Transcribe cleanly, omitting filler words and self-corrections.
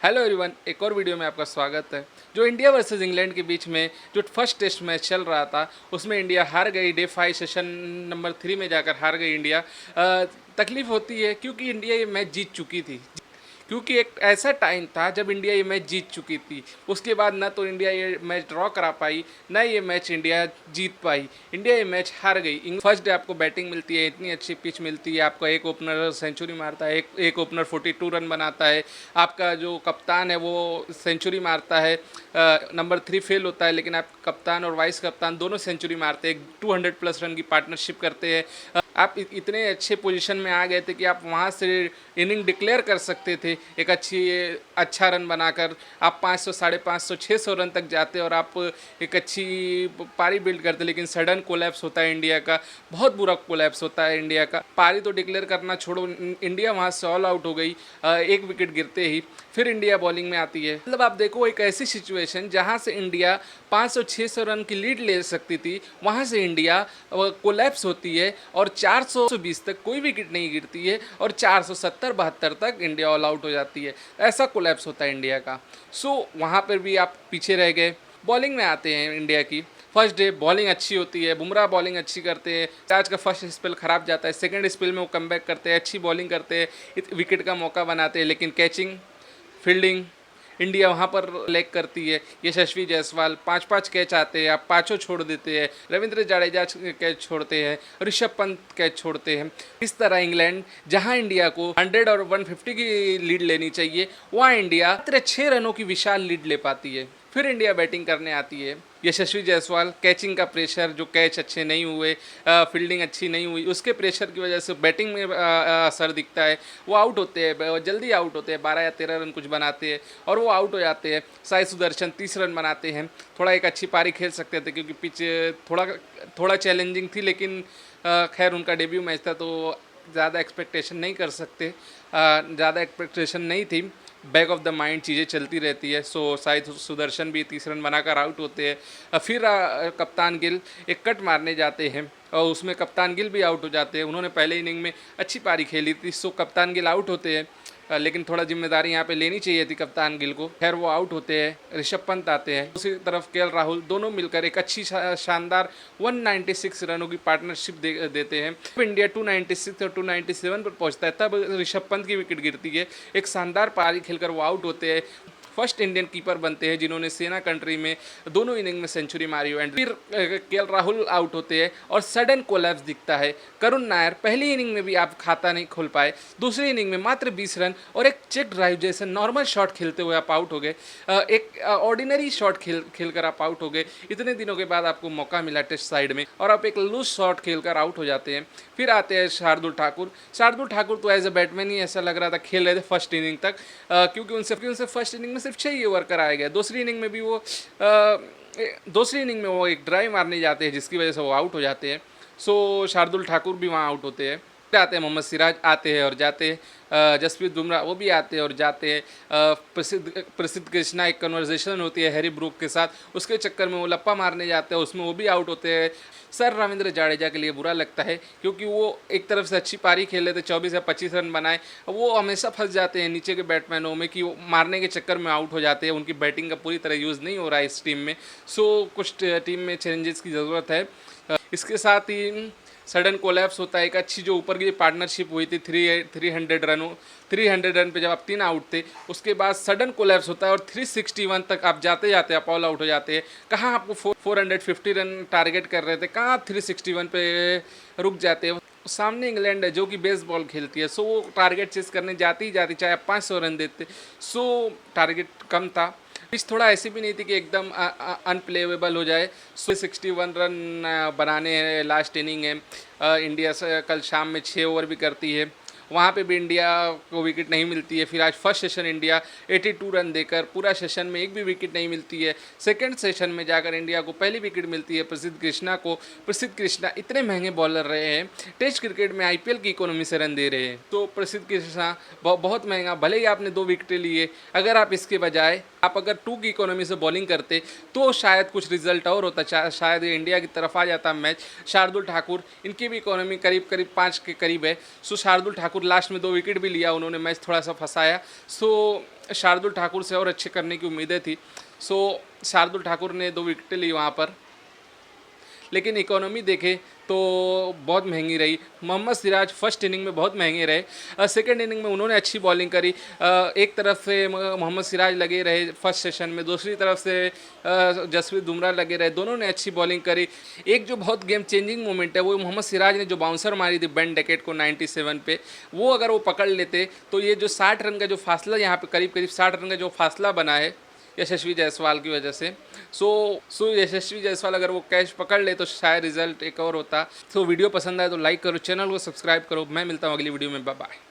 Hello everyone, एक और video में आपका स्वागत है। जो इंडिया वर्सेस इंग्लैंड के बीच में जो फर्स्ट टेस्ट मैच चल रहा था उसमें इंडिया हार गई। डे 5 सेशन नंबर 3 में जाकर हार गई इंडिया। तकलीफ़ होती है क्योंकि इंडिया ये मैच जीत चुकी थी। क्योंकि एक ऐसा टाइम था जब इंडिया ये मैच जीत चुकी थी। उसके बाद ना तो इंडिया ये मैच ड्रॉ करा पाई, ना ये मैच इंडिया जीत पाई। इंडिया ये मैच हार गई। फर्स्ट डे आपको बैटिंग मिलती है, इतनी अच्छी पिच मिलती है, आपका एक ओपनर सेंचुरी मारता है, एक ओपनर 42 रन बनाता है, आपका जो कप्तान है वो सेंचुरी मारता है। नंबर 3 फेल होता है लेकिन आप कप्तान और वाइस कप्तान दोनों सेंचुरी मारते हैं, 200 प्लस रन की पार्टनरशिप करते हैं। आप इतने अच्छे पोजीशन में आ गए थे कि आप वहाँ से इनिंग डिक्लेयर कर सकते थे। एक अच्छा रन बनाकर आप 500, 550, 600 रन तक जाते और आप एक अच्छी पारी बिल्ड करते। लेकिन सडन कोलैप्स होता है इंडिया का, बहुत बुरा कोलैप्स होता है इंडिया का। पारी तो डिक्लेयर करना छोड़ो, इंडिया वहाँ से ऑल आउट हो गई एक विकेट गिरते ही। फिर इंडिया बॉलिंग में आती है। मतलब आप देखो, एक ऐसी सिचुएशन जहाँ से इंडिया 500-600 रन की लीड ले सकती थी, वहाँ से इंडिया कोलैप्स होती है और 420 तक कोई विकेट नहीं गिरती है और 470-72 तक इंडिया ऑल आउट हो जाती है। ऐसा कोलैप्स होता है इंडिया का। वहाँ पर भी आप पीछे रह गए। बॉलिंग में आते हैं इंडिया की। फर्स्ट डे बॉलिंग अच्छी होती है, बुमराह बॉलिंग अच्छी करते हैं। आज का फर्स्ट स्पेल ख़राब जाता है, सेकंड स्पेल में वो कमबैक करते हैं, अच्छी बॉलिंग करते हैं, विकेट का मौका बनाते हैं। लेकिन कैचिंग, फील्डिंग इंडिया वहाँ पर लैग करती है। यशस्वी जायसवाल 5-5 कैच आते हैं, आप पाँचों छोड़ देते हैं। रविंद्र जडेजा कैच छोड़ते हैं, ऋषभ पंत कैच छोड़ते हैं। इस तरह इंग्लैंड, जहाँ इंडिया को 100 और 150 की लीड लेनी चाहिए, वहाँ इंडिया मात्र 6 रनों की विशाल लीड ले पाती है। फिर इंडिया बैटिंग करने आती है। यशस्वी जायसवाल, कैचिंग का प्रेशर, जो कैच अच्छे नहीं हुए, फील्डिंग अच्छी नहीं हुई, उसके प्रेशर की वजह से बैटिंग में असर दिखता है। वो आउट होते हैं, जल्दी आउट होते हैं, 12 या 13 रन कुछ बनाते हैं और वो आउट हो जाते हैं। साई सुदर्शन 30 रन बनाते हैं। थोड़ा एक अच्छी पारी खेल सकते थे क्योंकि पिच थोड़ा चैलेंजिंग थी, लेकिन खैर उनका डेब्यू मैच था तो ज़्यादा एक्सपेक्टेशन नहीं कर सकते। ज़्यादा एक्सपेक्टेशन नहीं थी। बैक ऑफ द माइंड चीज़ें चलती रहती है। साई सुदर्शन भी 30 रन बनाकर आउट होते हैं। फिर कप्तान गिल एक कट मारने जाते हैं और उसमें कप्तान गिल भी आउट हो जाते हैं। उन्होंने पहले इनिंग में अच्छी पारी खेली थी, कप्तान गिल आउट होते हैं। लेकिन थोड़ा जिम्मेदारी यहाँ पे लेनी चाहिए थी कप्तान गिल को। खैर वो आउट होते हैं। ऋषभ पंत आते हैं, दूसरी तरफ केएल राहुल, दोनों मिलकर एक अच्छी शानदार 196 रनों की पार्टनरशिप देते हैं। इंडिया 296 और 297 पर पहुंचता है, तब ऋषभ पंत की विकेट गिरती है। एक शानदार पारी खेलकर वो आउट होते हैं। फर्स्ट इंडियन कीपर बनते हैं जिन्होंने सेना कंट्री में दोनों इनिंग में सेंचुरी मारी हो। एंड फिर केएल राहुल आउट होते हैं और सडन कोलैप्स दिखता है। करुण नायर पहली इनिंग में भी आप खाता नहीं खोल पाए, दूसरी इनिंग में मात्र 20 रन और एक चेक ड्राइव जैसे नॉर्मल शॉट खेलते हुए आप आउट हो गए। एक ऑर्डिनरी शॉट खेलकर आप आउट हो गए। इतने दिनों के बाद आपको मौका मिला टेस्ट साइड में और आप एक लूज शॉट खेलकर आउट हो जाते हैं। फिर आते हैं शार्दुल ठाकुर। शार्दुल ठाकुर तो एज ए बैट्समैन ही ऐसा लग रहा था खेल रहे थे फर्स्ट इनिंग तक, क्योंकि उनसे फर्स्ट इनिंग में सिर्फ 6 ही ओवर कराया गया। दूसरी इनिंग में भी वो एक ड्राइव मारने जाते हैं जिसकी वजह से वो आउट हो जाते हैं। शार्दुल ठाकुर भी वहाँ आउट होते हैं। आते हैं मोहम्मद सिराज, आते हैं और जाते हैं। जसप्रीत बुमराह वो भी आते हैं और जाते हैं। प्रसिद्ध कृष्णा, एक कन्वर्सेशन होती है हैरी ब्रूक के साथ, उसके चक्कर में वो लप्पा मारने जाते हैं, उसमें वो भी आउट होते हैं। सर रविंद्र जडेजा के लिए बुरा लगता है क्योंकि वो एक तरफ से अच्छी पारी खेले थे, 24 या 25 रन बनाए। वो हमेशा फंस जाते हैं नीचे के बैट्समैनों में कि वो मारने के चक्कर में आउट हो जाते हैं। उनकी बैटिंग का पूरी तरह यूज़ नहीं हो रहा है इस टीम में। कुछ टीम में चेंजेस की ज़रूरत है। इसके साथ ही सडन कोलैप्स होता है। एक अच्छी जो ऊपर की पार्टनरशिप हुई थी 300 रन पे जब आप 3 आउट थे, उसके बाद सडन कोलैप्स होता है और 361 तक आप जाते जाते आप ऑल आउट हो जाते हैं। कहाँ आपको 450 रन टारगेट कर रहे थे, कहाँ आप 361 पे रुक जाते हैं। सामने इंग्लैंड है जो कि बेसबॉल खेलती है, वो टारगेट चेस करने जाती ही जाती, चाहे आप 500 रन देते। टारगेट कम था। पिच थोड़ा ऐसी भी नहीं थी कि एकदम अनप्लेवेबल हो जाए। 61 रन बनाने हैं, लास्ट इनिंग है। इंडिया से कल शाम में 6 ओवर भी करती है, वहाँ पे भी इंडिया को विकेट नहीं मिलती है। फिर आज फर्स्ट सेशन इंडिया 82 रन देकर पूरा सेशन में एक भी विकेट नहीं मिलती है। सेकंड सेशन में जाकर इंडिया को पहली विकेट मिलती है प्रसिद्ध कृष्णा को। प्रसिद्ध कृष्णा इतने महंगे बॉलर रहे हैं, टेस्ट क्रिकेट में आईपीएल की इकोनॉमी से रन दे रहे हैं। तो प्रसिद्ध कृष्णा बहुत महंगा, भले ही आपने 2 विकेटें लिए, अगर आप इसके बजाय आप अगर 2 की इकोनॉमी से बॉलिंग करते तो शायद कुछ रिजल्ट और होता, शायद इंडिया की तरफ आ जाता मैच। शार्दुल ठाकुर, इनकी भी इकोनॉमी करीब 5 के करीब है। शार्दुल ठाकुर लास्ट में 2 विकेट भी लिया उन्होंने, मैच थोड़ा सा फंसाया। शार्दुल ठाकुर से और अच्छे करने की उम्मीदें थी। शार्दुल ठाकुर ने 2 विकेटें ली वहाँ पर, लेकिन इकोनॉमी देखें तो बहुत महंगी रही। मोहम्मद सिराज फर्स्ट इनिंग में बहुत महंगे रहे, सेकंड इनिंग में उन्होंने अच्छी बॉलिंग करी। एक तरफ से मोहम्मद सिराज लगे रहे फर्स्ट सेशन में, दूसरी तरफ से जसप्रीत बुमराह लगे रहे, दोनों ने अच्छी बॉलिंग करी। एक जो बहुत गेम चेंजिंग मोमेंट है वो मोहम्मद सिराज ने जो बाउंसर मारी थी बेन डेकेट को 97 पे, वो अगर वो पकड़ लेते तो ये जो 60 रन का जो फासला यहाँ पे करीब करीब 60 रन का जो फासला बना है यशस्वी जायसवाल की वजह से, यशस्वी जायसवाल अगर वो कैच पकड़ ले तो शायद रिजल्ट एक और होता। वीडियो पसंद आए तो लाइक करो, चैनल को सब्सक्राइब करो। मैं मिलता हूँ अगली वीडियो में, बाय बाय।